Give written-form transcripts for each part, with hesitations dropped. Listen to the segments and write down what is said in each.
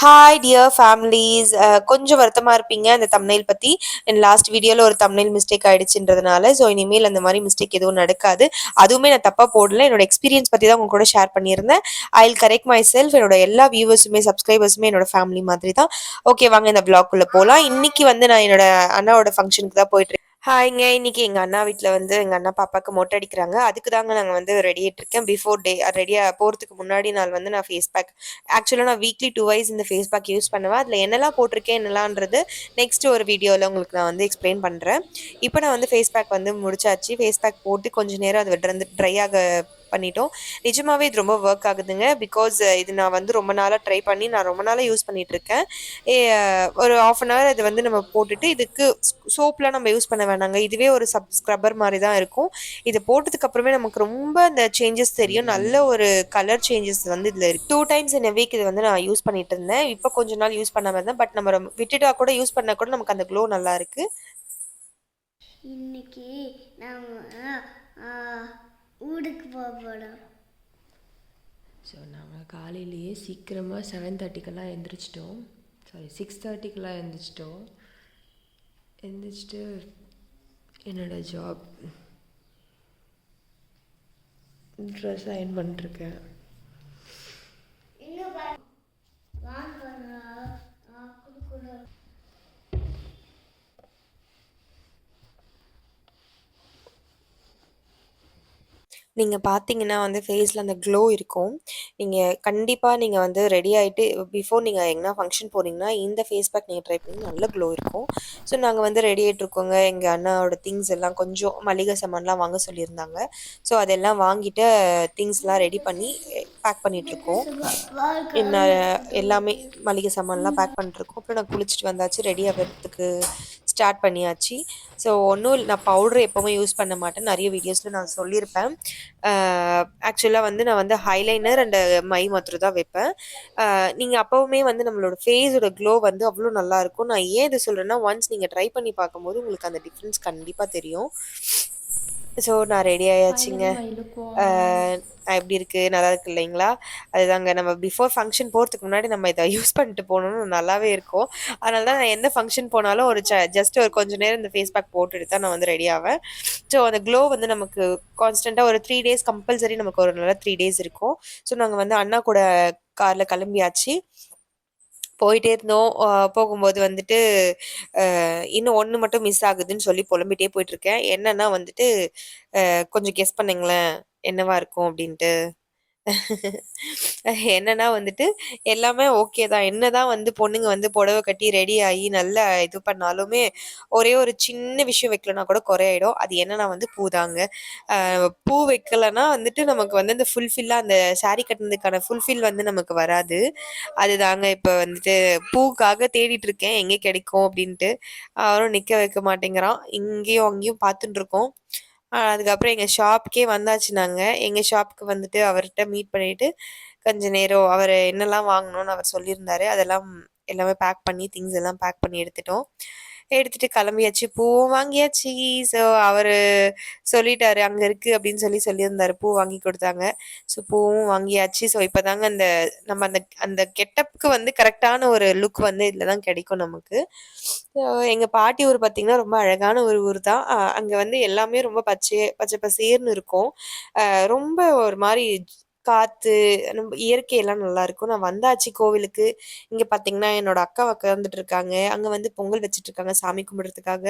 Hi dear families. கொஞ்சம் வருத்தமா இருப்பீங்க அந்த தம்ப்நெயில் பத்தி. லாஸ்ட் வீடியோல ஒரு தம்ப்நெயில் மிஸ்டேக் ஆயிடுச்சுன்றதுனால. ஸோ இனிமேல் அந்த மாரி மிஸ்டேக் எதுவும் நடக்காது. அதுவுமே நான் தப்பா போடல. என்னோட எக்ஸ்பீரியன்ஸ் பத்தி தான் உங்க கூட ஷேர் பண்ணியிருந்தேன். I will correct my self. என்னோட எல்லா வியூவர்ஸுமே, சப்ஸ்கிரைபர்ஸுமே என்னோட ஃபேமிலி மாதிரி தான். ஓகே, வாங்க இந்த வ்ளாக்குள்ள போலாம். இன்னைக்கு வந்து நான் என்னோட அண்ணாவோட ஃபங்ஷனுக்கு தான் போயிட்டு ஹாய்ங்க. இன்னைக்கு எங்க அண்ணா வீட்ல வந்து எங்க அண்ணா பாப்பாக்கு மொட்டை அடிக்கிறாங்க. அதுக்கு தாங்க நாங்க வந்து ரெடி ஆயிட்டுருக்கேன். பிஃபோர் டே ரெடியா போறதுக்கு முன்னாடி நாள் வந்து நான் ஃபேஸ் பேக் ஆக்சுவலா நான் வீக்லி 2 வைஸ் இந்த ஃபேஸ் பேக் யூஸ் பண்ணுவேன். அதில என்னலாம் போட்டிருக்கேன், என்னலான்றது நெக்ஸ்ட் ஒரு வீடியோல உங்களுக்கு நான் வந்து எக்ஸ்பிளைன் பண்றேன். இப்போ நான் வந்து ஃபேஸ் பேக் வந்து முடிச்சாச்சு. ஃபேஸ் பேக் போட்டு கொஞ்ச நேரம் அது ட்ரை ஆக பண்ணிட்டோம். நிஜமாவே இது ரொம்ப ஒர்க் ஆகுதுங்க. பிகாஸ் இது நான் வந்து ரொம்ப நாளா ட்ரை பண்ணி நான் ரொம்ப நாளா யூஸ் பண்ணிட்டு இருக்கேன். எ ஒரு 1/2 அன் ஹவர் இது வந்து நம்ம போட்டுட்டு இதுக்கு சோப்லாம் நம்ம யூஸ் பண்ண வேணாங்க. இதுவே ஒரு ஸ்க்ரப்பர் மாரி தான் இருக்கும். இது போட்டதுக்கு அப்புறமே நமக்கு ரொம்ப அந்த சேஞ்சஸ் தெரியும். நல்ல ஒரு கலர் சேஞ்சஸ் வந்து இதுல இருக்கு. 2 டைம்ஸ் இன் எ வீக் இது வந்து நான் யூஸ் பண்ணிட்டு இருந்தேன். இப்போ கொஞ்ச நாள் யூஸ் பண்ணாம இருந்தேன். பட் நம்ம விட்டுட்டா கூட யூஸ் பண்ணா கூட நமக்கு அந்த க்ளோ நல்லா இருக்கு. இன்னைக்கு நம்ம ஊருக்கு போகிறோம். ஸோ நாங்கள் காலையிலேயே சீக்கிரமாக 7:30க்கெல்லாம் எழுந்திரிச்சிட்டோம். சாரி 6:30க்கெல்லாம் எழுந்திரிச்சிட்டு என்னோடய ஜாப் ட்ரெஸ் அயர்ன் பண்ணிட்டுருக்கேன். நீங்க பார்த்தீங்கன்னா வந்து ஃபேஸ்ல அந்த க்ளோ இருக்கும். நீங்க கண்டிப்பா நீங்க வந்து ரெடி ஆயிட்டு பிஃபோர் நீங்க எங்கனா ஃபங்ஷன் போறீங்கன்னா, இந்த ஃபேஸ் பேக் நீங்க ட்ரை பண்ணி நல்ல க்ளோ இருக்கும். ஸோ நாங்க வந்து ரெடி ஆயிட்டுருக்கோங்க. எங்க அண்ணாவோட திங்ஸ் எல்லாம் கொஞ்சம் மளிகை சாமான்லாம் வாங்க சொல்லியிருந்தாங்க. ஸோ அதெல்லாம் வாங்கிட்டு திங்ஸ்லாம் ரெடி பண்ணி பேக் பண்ணிட்டுருக்கோம். என்ன எல்லாமே மளிகை சாமான்லாம் பேக் பண்ணிட்டுருக்கோம். அப்புறம் நான் குளிச்சுட்டு வந்தாச்சு. ரெடி ஆகுறதுக்கு ஸ்டார்ட் பண்ணியாச்சு. ஸோ ஒன்றும் நான் பவுடர் எப்போவுமே யூஸ் பண்ண மாட்டேன். நிறைய வீடியோஸில் நான் சொல்லியிருப்பேன். ஆக்சுவலா வந்து நான் வந்து ஹைலைனர் அண்ட் மை மாத்திரம் தான் வைப்பேன். நீங்க அப்பவுமே வந்து நம்மளோட ஃபேஸோட க்ளோ வந்து அவ்வளோ நல்லாயிருக்கும். நான் ஏன் இத சொல்றேன்னா, ஒன்ஸ் நீங்க ட்ரை பண்ணி பார்க்கும்போது உங்களுக்கு அந்த டிஃப்ரென்ஸ் கண்டிப்பா தெரியும். ஸோ நான் ரெடி ஆயாச்சுங்க. ஃபைனலி மை லுக் வாஸ் எப்படி இருக்கு? நல்லா இருக்கு இல்லைங்களா? அதுதாங்க நம்ம பிஃபோர் ஃபங்ஷன் போறதுக்கு முன்னாடி நம்ம இத யூஸ் பண்ணிட்டு போனோம்னு நல்லாவே இருக்கும். அதனால தான் நான் எந்த ஃபங்ஷன் போனாலும் ஒரு ஜஸ்ட் ஒரு கொஞ்ச நேரம் இந்த ஃபேஸ் பேக் போட்டுட்டு தான் நான் வந்து ரெடி ஆவேன். ஸோ அந்த க்ளோ வந்து நமக்கு கான்ஸ்டன்ட்டா ஒரு 3 டேஸ் கம்பல்சரி நமக்கு ஒரு நல்ல 3 டேஸ் இருக்கும். ஸோ நாங்க வந்து அண்ணா கூட கார்ல கிளம்பியாச்சு. போயிட்டே இருந்தோம். போகும்போது வந்துட்டு இன்னும் 1 மட்டும் மிஸ் ஆகுதுன்னு சொல்லி புலம்பிட்டே போயிட்டுருக்கேன். என்னன்னா வந்துட்டு, கொஞ்சம் கெஸ் பண்ணுங்களேன், என்னவா இருக்கும் அப்டின்ட்டு. என்னன்னா வந்துட்டு, எல்லாமே ஓகே தான். என்னதான் வந்து பொண்ணுங்க வந்து புடவ கட்டி ரெடி ஆயி நல்லா இது பண்ணாலுமே, ஒரே ஒரு சின்ன விஷயம் வைக்கலனா கூட குறையாயிடும். அது என்னன்னா வந்து பூ தாங்க. பூ வைக்கலன்னா வந்துட்டு நமக்கு வந்து அந்த ஃபுல்ஃபில்லா அந்த சாரி கட்டினதுக்கான ஃபுல்ஃபில் வந்து நமக்கு வராது. அதுதாங்க இப்ப வந்துட்டு பூக்காக தேடிட்டு இருக்கேன். எங்கே கிடைக்கும் அப்டின்ட்டு. அவரும் நிக்க வைக்க மாட்டேங்கிறான். இங்கேயும் அங்கேயும் பார்த்துட்டுருக்கோம். அதுக்கப்புறம் எங்க ஷாப்புக்கே வந்தாச்சு நாங்க. எங்க ஷாப்புக்கு வந்துட்டு அவர்ட்ட மீட் பண்ணிட்டு, கொஞ்ச நேரம் அவரு என்னலாம் வாங்கணும்னு அவர் சொல்லியிருந்தாரு. அதெல்லாம் எல்லாமே பேக் பண்ணி திங்ஸ் எல்லாம் பேக் பண்ணி எடுத்துட்டோம். எடுத்துட்டு கிளம்பியாச்சு. பூவும் வாங்கியாச்சு. ஸோ அவரு சொல்லிட்டாரு, "அங்க இருக்கு" அப்படின்னு சொல்லியிருந்தாரு. பூ வாங்கி குடுத்தாங்க. ஸோ பூவும் வாங்கியாச்சு. ஸோ இப்பதாங்க அந்த நம்ம அந்த அந்த கெட்டப்க்கு வந்து கரெக்ட்டான ஒரு லுக் வந்து இதுல தான் கிடைக்கும் நமக்கு. ஸோ எங்க பாட்டி ஊர் பார்த்தீங்கன்னா, ரொம்ப அழகான ஒரு ஊர் தான். அங்க வந்து எல்லாமே ரொம்ப பச்சை பசேல்னு இருக்கும். ரொம்ப ஒரு மாரி காத்து, நம்ம இயற்கை எல்லாம் நல்லாருக்கும். நான் வந்தாச்சு கோவிலுக்கு. இங்க பார்த்தீங்கன்னா, என்னோட அக்கா உட்காந்துட்டு இருக்காங்க. அங்க வந்து பொங்கல் வச்சுட்டு இருக்காங்க சாமி கும்பிடுறதுக்காக.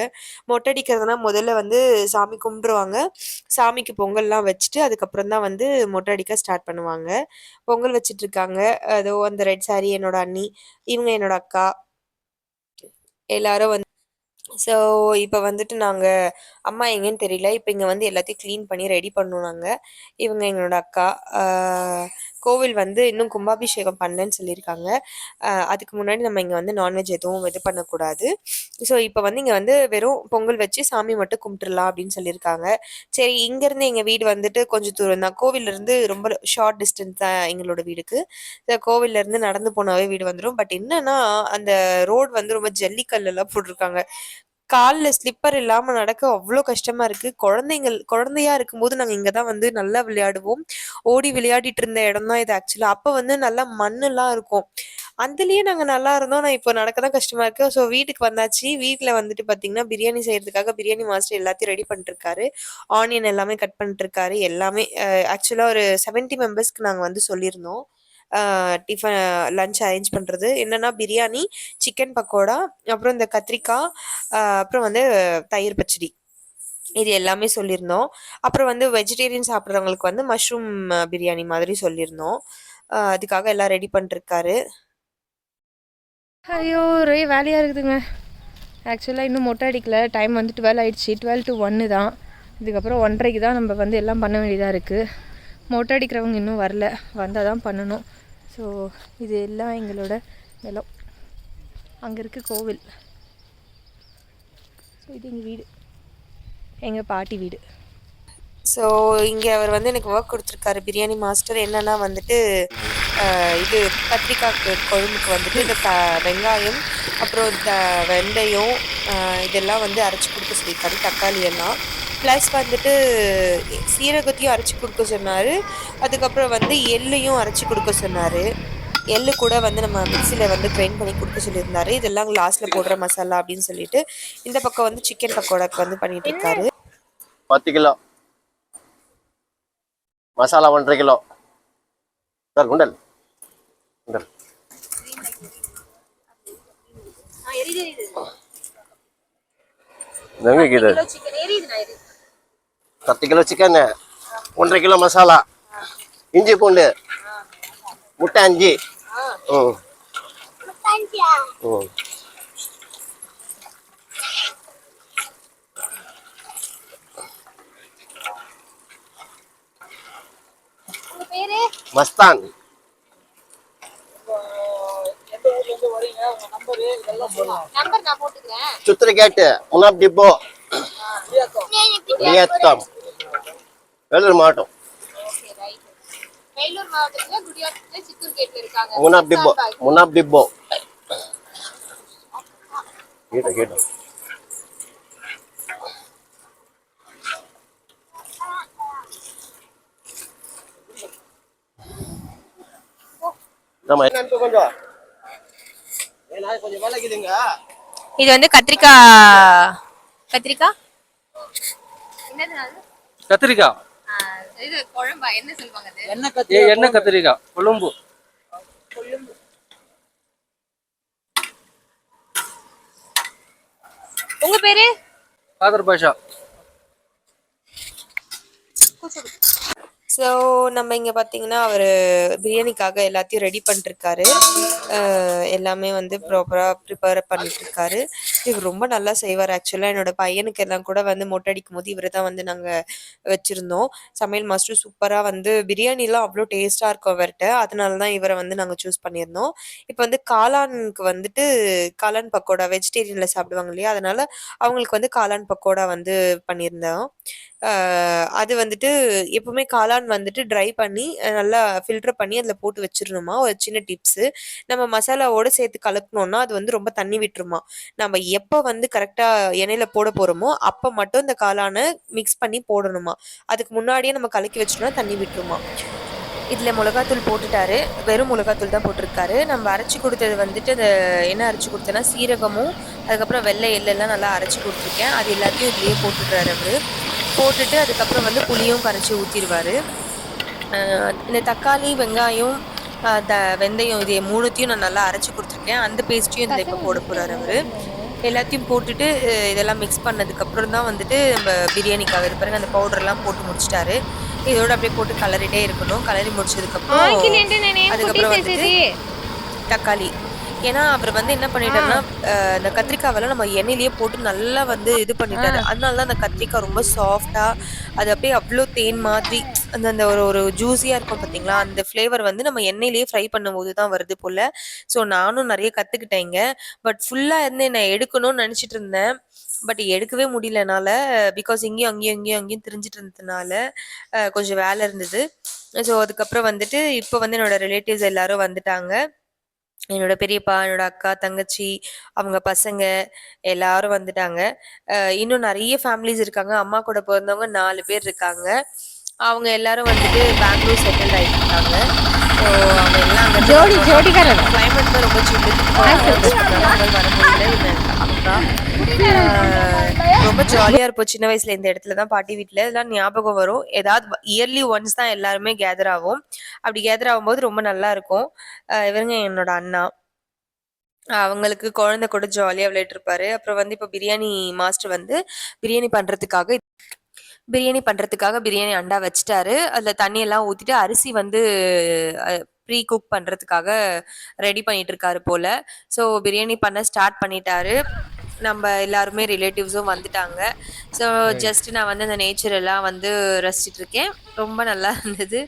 மொட்டை அடிக்கிறதுனா முதல்ல வந்து சாமி கும்பிட்டுருவாங்க. சாமிக்கு பொங்கல்லாம் வச்சுட்டு, அதுக்கப்புறம் தான் வந்து மொட்டை அடிக்க ஸ்டார்ட் பண்ணுவாங்க. பொங்கல் வச்சுட்டு இருக்காங்க. அதோ அந்த ரெட் சாரி என்னோட அண்ணி, இவங்க என்னோட அக்கா. எல்லாரும் ஸோ, இப்ப வந்துட்டு நாங்க அம்மா எங்கேன்னு தெரியல. இப்ப இங்க வந்து எல்லாத்தையும் கிளீன் பண்ணி ரெடி பண்ணோம் நாங்க. இவங்க எங்களோட அக்கா. ஆ கோவில் வந்து இன்னும் கும்பாபிஷேகம் பண்ணலன்னு சொல்லியிருக்காங்க. அதுக்கு முன்னாடி நம்ம இங்க வந்து நான்வெஜ் எதுவும் இது பண்ணக்கூடாது. ஸோ, இப்ப வந்து இங்க வந்து வெறும் பொங்கல் வச்சு சாமி மட்டும் கும்பிட்டுறலாம் அப்படின்னு சொல்லியிருக்காங்க. சரி, இங்கேருந்து எங்க வீடு வந்துட்டு கொஞ்சம் தூரம் தான். கோவில்லருந்து ரொம்ப ஷார்ட் டிஸ்டன்ஸ் தான் எங்களோட வீடுக்கு. கோவில்லருந்து நடந்து போனாவே வீடு வந்துரும். பட் என்னன்னா, அந்த ரோடு வந்து ரொம்ப ஜல்லிக்கல்லெல்லாம் போட்டுருக்காங்க. கால்ல ஸ்லிப்பர் இல்லாம நடக்க அவ்ளோ கஷ்டமா இருக்கு. குழந்தையா இருக்கும்போது நாங்க இங்க தான் வந்து நல்லா விளையாடுவோம். ஓடி விளையாடிட்டு இருந்த இடம் தான் இது ஆக்சுவலா. அப்ப வந்து நல்லா மண்ணுலாம் இருக்கும். அதுலயே நாங்க நல்லா இருந்தோம். நான் இப்போ நடக்க தான் கஷ்டமா இருக்கு. ஸோ வீட்டுக்கு வந்தாச்சு. வீட்ல வந்துட்டு பார்த்தீங்கன்னா, பிரியாணி செய்றதுக்காக பிரியாணி மாஸ்டர் எல்லாத்தையும் ரெடி பண்ணிட்டுருக்காரு. ஆனியன் எல்லாமே கட் பண்ணிட்டுருக்காரு. எல்லாமே ஆக்சுவலா ஒரு 70 மெம்பர்ஸ்க்கு நாங்க வந்து சொல்லியிருந்தோம். அ டிஃபன் லஞ்ச் அரேஞ்ச் பண்றது. என்னன்னா பிரியாணி, சிக்கன் பக்கோடா, அப்புறம் இந்த கத்திரிக்காய், அப்புறம் வந்து தயிர் பச்சடி. இது எல்லாமே சொல்லியிருந்தோம். அப்புறம் வந்து வெஜிடேரியன் சாப்பிடுறவங்களுக்கு வந்து மஷ்ரூம் பிரியாணி மாதிரி சொல்லியிருந்தோம். அதுக்காக எல்லாம் ரெடி பண்ணிட்டுருக்காரு. ஐயோ! ஒரே வேலையாக இருக்குதுங்க. ஆக்சுவலாக இன்னும் மொட்டை அடிக்கல. டைம் வந்து 12 ஆயிடுச்சு. 12 to 1 தான். இதுக்கப்புறம் 1:30க்கு தான் நம்ம வந்து எல்லாம் பண்ண வேண்டியதாக இருக்குது. மொட்டை அடிக்கிறவங்க இன்னும் வரல. வந்தால் தான் பண்ணணும். ஸோ இது எல்லாம் எங்களோட நிலம். அங்கே இருக்குது கோவில். ஸோ இது எங்கள் வீடு, எங்கள் பாட்டி வீடு. ஸோ இங்கே அவர் வந்து எனக்கு ஒர்க் கொடுத்துருக்காரு பிரியாணி மாஸ்டர். என்னன்னா வந்துட்டு இது கத்திரிக்காய் குழம்புக்கு வந்துட்டு இந்த வெங்காயம், அப்புறம் வெந்தயம், இதெல்லாம் வந்து அரைச்சி கொடுக்க சொல்லியிருக்காரு. தக்காளி எல்லாம் ப்ளஸ் வந்துட்டு சீரகத்தையும் அரைச்சி கொடுக்க சொன்னார். அதுக்கப்புறம் வந்து எள்ளையும் அரைச்சி கொடுக்க சொன்னார். எள்ளு கூட வந்து நம்ம மிக்சியில் வந்து கிரைண்ட் பண்ணி கொடுக்க சொல்லியிருந்தாரு. இதெல்லாம் லாஸ்ட்டில் போடுற மசாலா அப்படின்னு சொல்லிட்டு இந்த பக்கம் வந்து சிக்கன் பக்கோடாக்கு வந்து பண்ணிட்டு இருக்காரு. 10 kilo masala 1.5 kilo sir. Kundala Kundala இது 10 கிலோ சிக்கன், 1.5 கிலோ மசாலா, இஞ்சி பூண்டு, முட்டை 5. ம் ம் மஸ்தான். சுத்திரி கேட்டு முனாப் டிப்போ வியத்தம் வேலூர் மாவட்டம். முனாப் டிப்போ முனாப் டிப்போ கேட்டோம் கேட்டோம். இது வந்து கத்திரிக்காய் இது குழம்பா என்ன சொல்லுவாங்க? எண்ணெய் கத்திரிக்காய் கொழும்பு. உங்க பேரு? காதர் பாஷா. ஸோ நம்ம இங்கே பார்த்தீங்கன்னா அவர் பிரியாணிக்காக எல்லாத்தையும் ரெடி பண்ணிட்டுருக்காரு. எல்லாமே வந்து ப்ராப்பராக ப்ரிப்பேர் பண்ணிட்டுருக்காரு. இவர் ரொம்ப நல்லா செய்வார். ஆக்சுவலாக என்னோடய பையனுக்கு எல்லாம் கூட வந்து மொட்டை அடிக்கும் போது இவர் தான் வந்து நாங்கள் வச்சுருந்தோம். சமையல் மாஸ்டர் சூப்பராக வந்து பிரியாணிலாம் அவ்வளோ டேஸ்ட்டாக இருக்கும் அவர்கிட்ட. அதனால தான் இவரை வந்து நாங்கள் சூஸ் பண்ணியிருந்தோம். இப்போ வந்து காளானுக்கு வந்துட்டு காளான் பக்கோடா வெஜிடேரியனில் சாப்பிடுவாங்க இல்லையா, அதனால் அவங்களுக்கு வந்து காளான் பக்கோடா வந்து பண்ணியிருந்தோம். அது வந்துட்டு எப்பவுமே காளான் வந்துட்டு ட்ரை பண்ணி நல்லா ஃபில்டர் பண்ணி அதில் போட்டு வச்சிடணுமா. ஒரு சின்ன டிப்ஸு, நம்ம மசாலாவோடு சேர்த்து கலக்கணுன்னா அது வந்து ரொம்ப தண்ணி விட்டுருமா. நம்ம எப்போ வந்து கரெக்டாக எண்ணெயில் போட போகிறோமோ அப்போ மட்டும் இந்த காளானை மிக்ஸ் பண்ணி போடணுமா. அதுக்கு முன்னாடியே நம்ம கலக்கி வச்சிட்டோம்னா தண்ணி விட்டுருமா. இதில் மிளகாத்தூள் போட்டுட்டாரு. வெறும் மிளகாத்தூள் தான் போட்டிருக்காரு. நம்ம அரைச்சி கொடுத்தது வந்துட்டு அந்த என்ன அரைச்சி கொடுத்தேன்னா சீரகமும் அதுக்கப்புறம் வெள்ளை எள்ளெல்லாம் நல்லா அரைச்சி கொடுத்துருக்கேன். அது எல்லாத்தையும் இதுலேயே போட்டுடுறாரு அவர். போட்டுட்டு அதுக்கப்புறம் வந்து புளியும் கரைச்சி ஊற்றிடுவார். இந்த தக்காளி, வெங்காயம், வெந்தயம் இது 3த்தையும் நான் நல்லா அரைச்சி கொடுத்துருக்கேன். அந்த பேஸ்ட்டையும் இதில் இப்போ போட போகிறார் அவர். எல்லாத்தையும் போட்டுட்டு இதெல்லாம் மிக்ஸ் பண்ணதுக்கப்புறம் தான் வந்துட்டு நம்ம பிரியாணிக்காக இது பாருங்க அந்த பவுடர்லாம் போட்டு முடிச்சிட்டாரு. இதோட அப்படியே போட்டு கலரிட்டே இருக்கணும். கலரி முடிச்சதுக்கப்புறம் அதுக்கப்புறம் வந்துட்டு தக்காளி. ஏன்னா அவர் வந்து என்ன பண்ணிட்டாருன்னா இந்த கத்திரிக்காவெல்லாம் நம்ம எண்ணெயிலேயே போட்டு நல்லா வந்து இது பண்ணிட்டாரு. அதனால தான் அந்த கத்திரிக்காய் ரொம்ப சாஃப்டாக அது அப்படியே அவ்வளோ தேன் மாதிரி அந்த ஒரு ஒரு ஜூஸியாக இருக்கும் பார்த்தீங்களா, அந்த ஃப்ளேவர் வந்து நம்ம எண்ணெயிலேயே ஃப்ரை பண்ணும்போது தான் வருது போல். ஸோ நானும் நிறைய கற்றுக்கிட்டேங்க. பட் ஃபுல்லாக இருந்து நான் எடுக்கணும்னு நினச்சிட்டு இருந்தேன். பட் எடுக்கவே முடியல என்னால். பிகாஸ் இங்கேயும் திரிஞ்சிட்டு இருந்ததுனால கொஞ்சம் வேலை இருந்தது. ஸோ அதுக்கப்புறம் வந்துட்டு இப்போ வந்து என்னோட ரிலேட்டிவ்ஸ் எல்லாரும் வந்துட்டாங்க. என்னோட பெரியப்பா, என்னோட அக்கா, தங்கச்சி, அவங்க பசங்க எல்லாரும் வந்துட்டாங்க. இன்னும் நிறைய ஃபேமிலிஸ் இருக்காங்க. அம்மா கூட பிறந்தவங்க 4 பேர் இருக்காங்க. அவங்க எல்லாரும் வந்துட்டு பெங்களூர் செட்டில்ட் ஆகிட்டு இருக்காங்க. ஸோ அவங்க எல்லாம் அங்கே ஜோடிக்காரன் கிளைமேட் தான் ரொம்ப சில்லுன்னு வர முடியல அக்கா. ரொம்ப ஜாலியாக இருப்போம் சின்ன வயசுல. இந்த இடத்துல தான் பாட்டி வீட்டில் இதெல்லாம் ஞாபகம் வரும். ஏதாவது இயர்லி ஒன்ஸ் தான் எல்லாருமே கேதர் ஆகும். அப்படி கேதர் ஆகும்போது ரொம்ப நல்லா இருக்கும். இவங்க என்னோட அண்ணா, அவங்களுக்கு குழந்தை கூட ஜாலியாக விளையாட்டு இருப்பாரு. அப்புறம் வந்து இப்போ பிரியாணி மாஸ்டர் வந்து பிரியாணி பண்ணுறதுக்காக பிரியாணி அண்டா வச்சுட்டாரு. அதில் தண்ணியெல்லாம் ஊற்றிட்டு அரிசி வந்து ப்ரீ குக் பண்ணுறதுக்காக ரெடி பண்ணிட்டு இருக்காரு போல். ஸோ பிரியாணி பண்ண ஸ்டார்ட் பண்ணிட்டாரு. நம்ம எல்லாருமே ரிலேட்டிவ்ஸும் வந்துட்டாங்க. ஸோ ஜஸ்ட் நான் வந்து அந்த நேச்சர் எல்லாம் வந்து ரசிச்சுட்டு இருக்கேன். ரொம்ப நல்லா இருந்தது.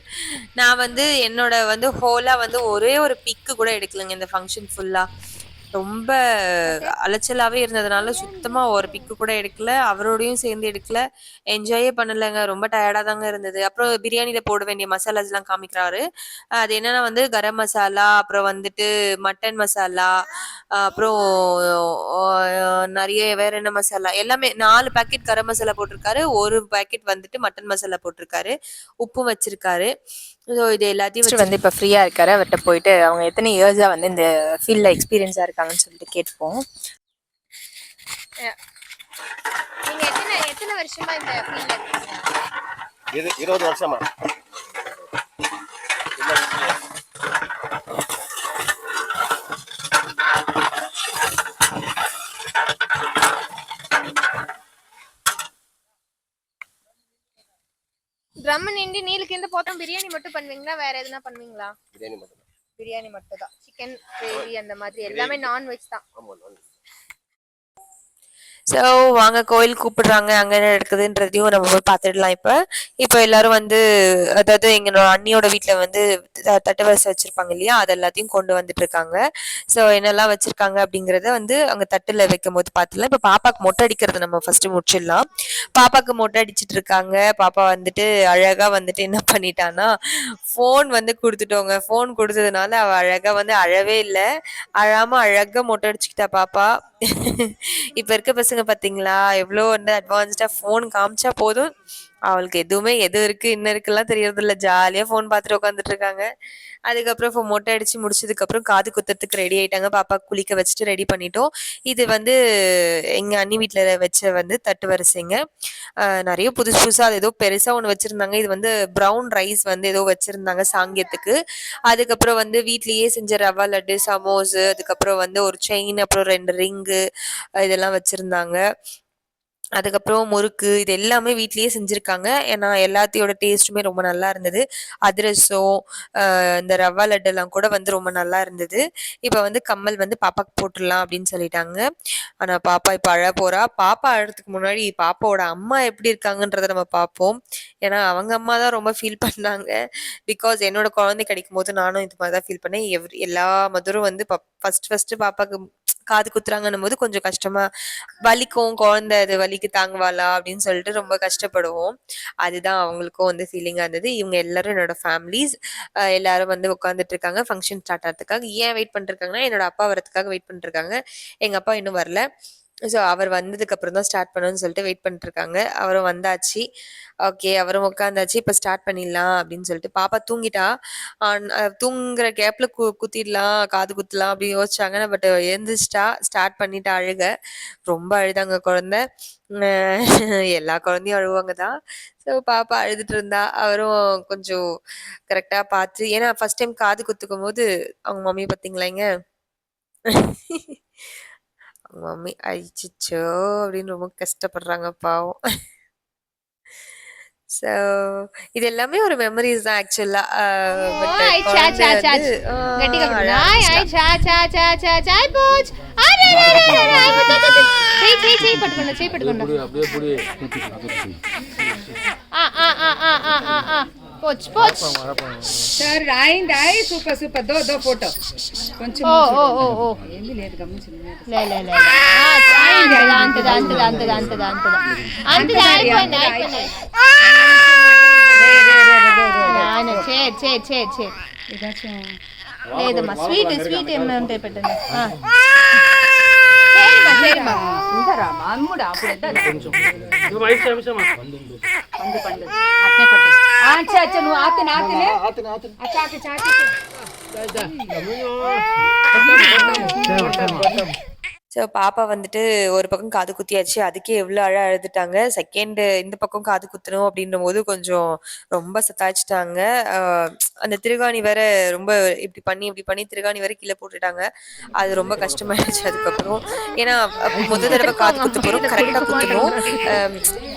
நான் வந்து என்னோட வந்து ஹோலாக வந்து ஒரே ஒரு பிக்கு கூட எடுக்கலைங்க இந்த ஃபங்க்ஷன் ஃபுல்லாக. ரொம்ப அலைச்சலாகவே இருந்ததுனால சுத்தமாக ஒரு பிக்கு கூட எடுக்கல. அவரோடையும் சேர்ந்து எடுக்கல. என்ஜாயே பண்ணலைங்க. ரொம்ப டயர்டாக தாங்க இருந்தது. அப்புறம் பிரியாணியில் போட வேண்டிய மசாலாஸ்லாம் காமிக்கிறாரு. அது என்னன்னா வந்து கரம் மசாலா, அப்புறம் வந்துட்டு மட்டன் மசாலா, அப்புறம் நிறைய வேற என்ன மசாலா எல்லாமே 4 பேக்கெட் கரம் மசாலா போட்டிருக்காரு. 1 பேக்கெட் வந்துட்டு மட்டன் மசாலா போட்டிருக்காரு. உப்பும் வச்சிருக்காரு. ஸோ இது எல்லாத்தையும் வச்சு வந்து இப்போ ஃப்ரீயாக இருக்காரு. அவர்கிட்ட போயிட்டு அவங்க எத்தனை இயர்ஸாக வந்து இந்த ஃபீல்டில் எக்ஸ்பீரியன்ஸாக இருக்காங்கன்னு சொல்லிட்டு கேட்போம். நீங்கள் எத்தனை வருஷமா இந்த ஃபீல்டில் இருக்கீங்க? 20 வருஷமா. ட்ரம் நின்று நீலுக்கு இருந்து போட்டோம். பிரியாணி மட்டும் பண்ணுவீங்களா, வேற எதுனா பண்ணுவீங்களா? பிரியாணி மட்டும் தான். சிக்கன் கிரேவி அந்த மாதிரி எல்லாமே நான்வெஜ் தான். ஸோ வாங்க, கோயில் கூப்பிடுறாங்க. அங்கே என்ன நடக்குதுன்றதையும் நம்ம போய் பார்த்துடலாம். இப்போ எல்லாரும் வந்து, அதாவது எங்களோட அண்ணியோட வீட்டில் வந்து தட்டு வரிசை வச்சுருப்பாங்க இல்லையா, அது எல்லாத்தையும் கொண்டு வந்துட்டு இருக்காங்க. ஸோ என்னெல்லாம் வச்சுருக்காங்க அப்படிங்கிறத வந்து அங்கே தட்டில் வைக்கும் போது பார்த்துலாம். இப்போ பாப்பாவுக்கு மொட்டை அடிக்கிறது நம்ம ஃபஸ்ட்டு முடிச்சிடலாம். பாப்பாவுக்கு மொட்டை அடிச்சிட்டு இருக்காங்க. பாப்பா வந்துட்டு அழகாக வந்துட்டு என்ன பண்ணிட்டான்னா, ஃபோன் வந்து கொடுத்துட்டோங்க. ஃபோன் கொடுத்ததுனால அவள் அழகாக வந்து அழவே இல்லை. அழாமல் அழகாக மொட்டை அடிச்சுக்கிட்டா பாப்பா. இப்போ இருக்க பசங்க பார்த்தீங்களா, எவ்வளோ வந்து அட்வான்ஸ்டாக ஃபோன் காமிச்சா போதும், அவளுக்கு எதுவுமே எது இருக்குது இன்னும் இருக்குலாம் தெரியறதில்ல. ஜாலியாக ஃபோன் பார்த்துட்டு உட்காந்துட்டு இருக்காங்க. அதுக்கப்புறம் இப்போ மொட்டை அடித்து முடிச்சதுக்கப்புறம் காது குத்துறதுக்கு ரெடி ஆகிட்டாங்க. பாப்பா குளிக்க வச்சுட்டு ரெடி பண்ணிட்டோம். இது வந்து எங்கள் அண்ணி வீட்டில் வச்ச வந்து தட்டு வரிசைங்க. நிறைய புதுசு புதுசாக அது ஏதோ பெருசாக ஒன்று வச்சுருந்தாங்க. இது வந்து ப்ரௌன் ரைஸ் வந்து ஏதோ வச்சுருந்தாங்க சாங்கியத்துக்கு. அதுக்கப்புறம் வந்து வீட்லேயே செஞ்ச ரவா லட்டு, சமோஸு, அதுக்கப்புறம் வந்து ஒரு செயின், அப்புறம் 2 ரிங்கு இதெல்லாம் வச்சுருந்தாங்க. அதுக்கப்புறம் முறுக்கு, இது எல்லாமே வீட்லேயே செஞ்சுருக்காங்க. ஏன்னா எல்லாத்தையோட டேஸ்ட்டுமே ரொம்ப நல்லா இருந்தது. அதிரசம், இந்த ரவா லட்டெல்லாம் கூட வந்து ரொம்ப நல்லா இருந்தது. இப்போ வந்து கம்மல் வந்து பாப்பாவுக்கு போட்டுடலாம் அப்படின்னு சொல்லிட்டாங்க. ஆனால் பாப்பா இப்போ அழ போகிறா. பாப்பா அழறதுக்கு முன்னாடி பாப்பாவோட அம்மா எப்படி இருக்காங்கன்றதை நம்ம பார்ப்போம். ஏன்னா அவங்க அம்மா தான் ரொம்ப ஃபீல் பண்ணாங்க. பிகாஸ் என்னோட குழந்தை கிடைக்கும் போது நானும் இது மாதிரி தான் ஃபீல் பண்ணேன். எல்லா மதரும் வந்து ஃபஸ்ட்டு பாப்பாவுக்கு காது குத்துறாங்கன்னும் போது கொஞ்சம் கஷ்டமா வலிக்கும். குழந்தை அது வலிக்கு தாங்குவாளா அப்படின்னு சொல்லிட்டு ரொம்ப கஷ்டப்படுவோம். அதுதான் அவங்களுக்கும் வந்து ஃபீலிங்காக இருந்தது. இவங்க எல்லாரும் என்னோட ஃபேமிலிஸ் எல்லாரும் வந்து உட்காந்துட்டு இருக்காங்க ஃபங்க்ஷன் ஸ்டார்ட் ஆகிறதுக்காக. ஏன் வெயிட் பண்ணிருக்காங்கன்னா, என்னோட அப்பா வரதுக்காக வெயிட் பண்ணிருக்காங்க. எங்கள் அப்பா இன்னும் வரல. ஸோ அவர் வந்ததுக்கப்புறம் தான் ஸ்டார்ட் பண்ணணும்னு சொல்லிட்டு வெயிட் பண்ணிட்டுருக்காங்க. அவரும் வந்தாச்சு. ஓகே, அவரும் உட்காந்தாச்சு. இப்போ ஸ்டார்ட் பண்ணிடலாம் அப்படின்னு சொல்லிட்டு பாப்பா தூங்கிட்டா. தூங்குற கேப்பில் குத்திடலாம், காது குத்தலாம் அப்படி யோசிச்சாங்க. பட் எழுந்திரிச்சிட்டா, ஸ்டார்ட் பண்ணிட்டா அழுக. ரொம்ப அழுதாங்க குழந்தை. எல்லா குழந்தையும் அழுவாங்க தான். ஸோ பாப்பா அழுதுட்டு இருந்தா. அவரும் கொஞ்சம் கரெக்டாக பார்த்து, ஏன்னா ஃபஸ்ட் டைம் காது குத்துக்கும் போது அவங்க மம்மி பார்த்தீங்களாங்க, அவங்க மம்மி அழிச்சிச்சோ அப்படின்னு ரொம்ப கஷ்டப்படுறாங்க பாவம். ஸோ இது எல்லாமே ஒரு மெமரிஸ் தான் ஆக்சுவலாக. సార్ అయింది సూపర్ సూపర్ దో ఫోటో కొంచెం ఏంది లేదు గమనించింది లేదమ్మా స్వీట్ ఏమైనా ఉంటాయి పెట్టండి. అమ్ముడా అప్పుడు వైఫ్ నిమిషమా పండు అట్నే పట్టు अच्छा अच्छा नु आते अच्छा चाची ஸோ பாப்பா வந்துட்டு ஒரு பக்கம் காது குத்தியாச்சு. அதுக்கே எவ்வளோ அழுதுட்டாங்க. செகண்ட் இந்த பக்கம் காது குத்தணும் அப்படின்றபோது கொஞ்சம் ரொம்ப சத்தாயிச்சுட்டாங்க. அ அந்த திருகாணி வேற ரொம்ப இப்படி பண்ணி திருகாணி வேற கீழ போட்டுட்டாங்க. அது ரொம்ப கஷ்டமாயிடுச்சு அதுக்கப்புறம். ஏன்னா முத தடவ காது குத்த போறோம். கரெக்ட்டா குத்தணும்.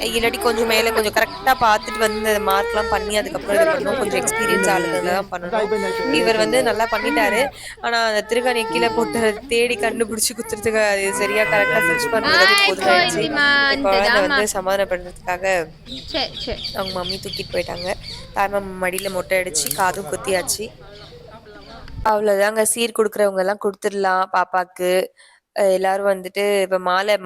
இல்லாட்டி கொஞ்சம் மேல கொஞ்சம் கரெக்ட்டா பார்த்துட்டு வந்து மார்க்லாம் பண்ணி அதுக்கப்புறம் இது பண்ணணும். கொஞ்சம் எக்ஸ்பீரியன்ஸ் ஆளுங்க தான் பண்ணணும். இவர் வந்து நல்லா பண்ணிட்டாரு. ஆனா அந்த திருகாணிய கீழ போட்டு தேடி கண்டுபிடிச்சு குத்துறதுக்கு அது சரியா கரெக்ட்டா ஃபிக்ஸ் பண்றதுக்கு போதுமாயிடுச்சு. இப்ப குழந்தை வந்து சமாதானப்படுறதுக்காக அவங்க மம்மி தூக்கிட்டு போயிட்டாங்க. தாய்மாமா மடியில மொட்டை அடிச்சு காதும் குத்தியாச்சு. அவ்வளோதாங்க. சீர் குடுக்குறவங்க எல்லாம் குடுத்துடலாம் பாப்பாக்கு. எல்லாரும் வந்துட்டு இப்ப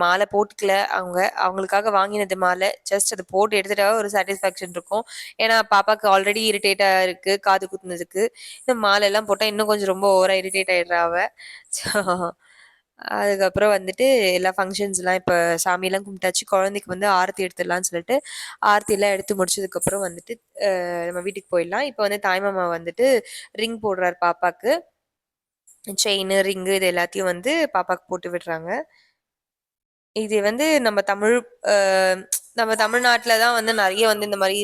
மாலை போட்டுக்கல அவங்க. அவங்களுக்காக வாங்கினது மாலை. ஜஸ்ட் அத போட்டு எடுத்துட்டா ஒரு சாட்டிஸ்ஃபேக்ஷன் இருக்கும். ஏன்னா பாப்பாக்கு ஆல்ரெடி இரிட்டேட்டா இருக்கு காது குத்துனதுக்கு. இந்த மாலைலாம் போட்டா இன்னும் கொஞ்சம் ரொம்ப ஓவரா இரிட்டேட் ஆயிடுறா அவ. ஸோ அதுக்கப்புறம் வந்துட்டு எல்லா ஃபங்ஷன்ஸ்லாம் இப்ப சாமிலாம் கும்பிட்டாச்சு. குழந்தைக்கு வந்து ஆரத்தி எடுத்துடலான்னு சொல்லிட்டு, ஆரத்திலாம் எடுத்து முடிச்சதுக்கப்புறம் வந்துட்டு நம்ம வீட்டுக்கு போயிடலாம். இப்ப வந்து தாய்மாமா வந்துட்டு ரிங் போடுறாரு பாப்பாக்கு. செயினு, ரிங்கு இது எல்லாத்தையும் வந்து பாப்பாக்கு போட்டு விடுறாங்க. இது வந்து அ நம்ம தமிழ்நாட்டுல தான் வந்து நெறைய வந்து இந்த மாரி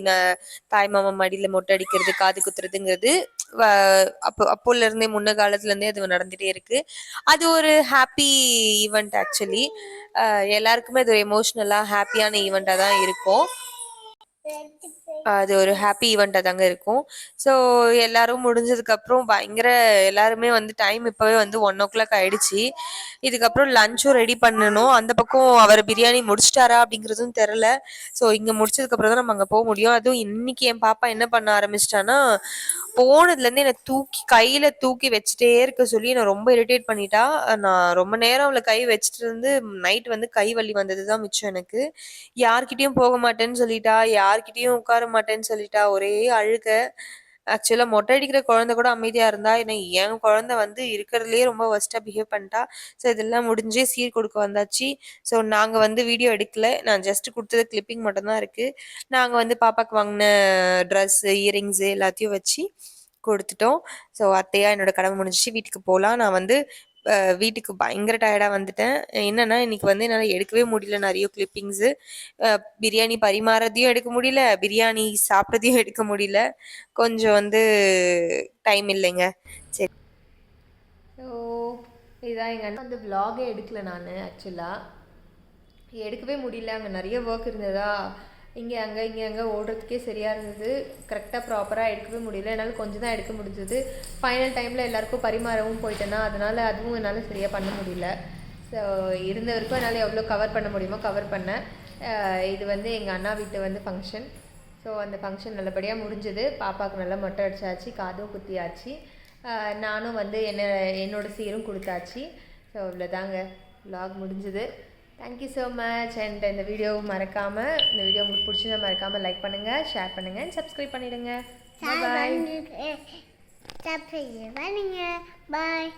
தாய்மாமா மடியில மொட்டை அடிக்கிறது, காது குத்துறதுங்கிறது வ அப்போல இருந்தே முன்ன காலத்துல இருந்தே அது நடந்துட்டே இருக்கு. அது ஒரு ஹாப்பி ஈவென்ட் ஆக்சுவலி. எல்லாருக்குமே அது ஒரு எமோஷனலா ஹாப்பியான ஈவென்ட்டா தான் இருக்கும். அது ஒரு ஹாப்பி ஈவென்ட்டா தாங்க இருக்கும். ஸோ எல்லாரும் முடிஞ்சதுக்கப்புறம் எல்லாருமே வந்து டைம் இப்பவே வந்து 1:00 ஆயிடுச்சு. இதுக்கப்புறம் லஞ்சும் ரெடி பண்ணணும். அந்த பக்கம் அவர் பிரியாணி முடிச்சிட்டாரா அப்படிங்கிறதும் தெரியல. ஸோ இங்க முடிச்சதுக்கப்புறம் தான் நம்ம அங்க போ முடியும். அதுவும் இன்னைக்கு என் பாப்பா என்ன பண்ண ஆரம்பிச்சிட்டான்னா, போனதுலேருந்து என்ன கையில தூக்கி வச்சுட்டே இருக்க சொல்லி என்ன ரொம்ப இரிட்டேட் பண்ணிட்டா. நான் ரொம்ப நேரம் அவள கை வச்சுட்டு இருந்து நைட் வந்து கை வலி வந்தது தான் மிச்சம் எனக்கு. யார்கிட்டயும் போக மாட்டேன்னு சொல்லிட்டா, யார்கிட்டயும் உட்கார மாட்டேன்னு சொல்லிட்டா. ஒரே அழுக. ஆக்சுவலா மொட்டை அடிக்கிற குழந்தை கூட அமைதியா இருந்தா. ஏன்னா என் குழந்தை வந்து இருக்கிறதுலயே ரொம்ப வொர்ஸ்ட்டா பிஹேவ் பண்ணிட்டா. ஸோ இதெல்லாம் முடிஞ்சு சீர் கொடுக்க வந்தாச்சு. ஸோ நாங்க வந்து வீடியோ எடுக்கல. நான் ஜஸ்ட் குடுத்தது கிளிப்பிங் மட்டும் தான் இருக்கு. நாங்க வந்து பாப்பாக்கு வாங்குன ட்ரெஸ்ஸு, இயரிங்ஸு எல்லாத்தையும் வச்சு குடுத்துட்டோம். ஸோ அத்தையா என்னோட கடமை முடிஞ்சுச்சு. வீட்டுக்கு போலாம். நான் வந்து வீட்டுக்கு பயங்கர டயர்டா வந்துட்டேன். என்னன்னா இன்னைக்கு வந்து என்னால எடுக்கவே முடியல நெறைய கிளிப்பிங்ஸு. பிரியாணி பரிமாறதையும் எடுக்க முடியல. பிரியாணி சாப்பிட்டதையும் எடுக்க முடியல. கொஞ்சம் வந்து டைம் இல்லைங்க. சரி. ஸோ இதுதான் எங்கள் அண்ணன் வந்து விலாகே எடுக்கல நான் ஆக்சுவலாக. எடுக்கவே முடியல. அங்கே நிறைய ஒர்க் இருந்ததா, இங்கே அங்கே ஓடுறதுக்கே சரியாக இருந்தது. கரெக்டாக ப்ராப்பராக எடுக்கவே முடியல. என்னால் கொஞ்சம் தான் எடுக்க முடிஞ்சது. ஃபைனல் டைமில் எல்லாேருக்கும் பரிமாறவும் போயிட்டேன்னா, அதனால் அதுவும் என்னால் சரியாக பண்ண முடியல. ஸோ இருந்த வரைக்கும் என்னால் எவ்வளோ கவர் பண்ண முடியுமோ கவர் பண்ணேன். இது வந்து எங்கள் அண்ணா வீட்டு வந்து ஃபங்க்ஷன். ஸோ அந்த ஃபங்க்ஷன் நல்லபடியாக முடிஞ்சது. பாப்பாவுக்கு நல்லா மொட்டை அடித்தாச்சு, காதும் குத்தியாச்சு. நானும் வந்து என்னோடய சீரும் கொடுத்தாச்சு. ஸோ இவ்வளோதாங்க, விலாக் முடிஞ்சுது. Thank you so much. அண்ட் இந்த வீடியோ உங்களுக்கு பிடிச்சிருந்தா மறக்காமல் லைக் பண்ணுங்கள், ஷேர் பண்ணுங்கள் அண்ட் சப்ஸ்கிரைப் பண்ணிவிடுங்க. பாய். பாய்.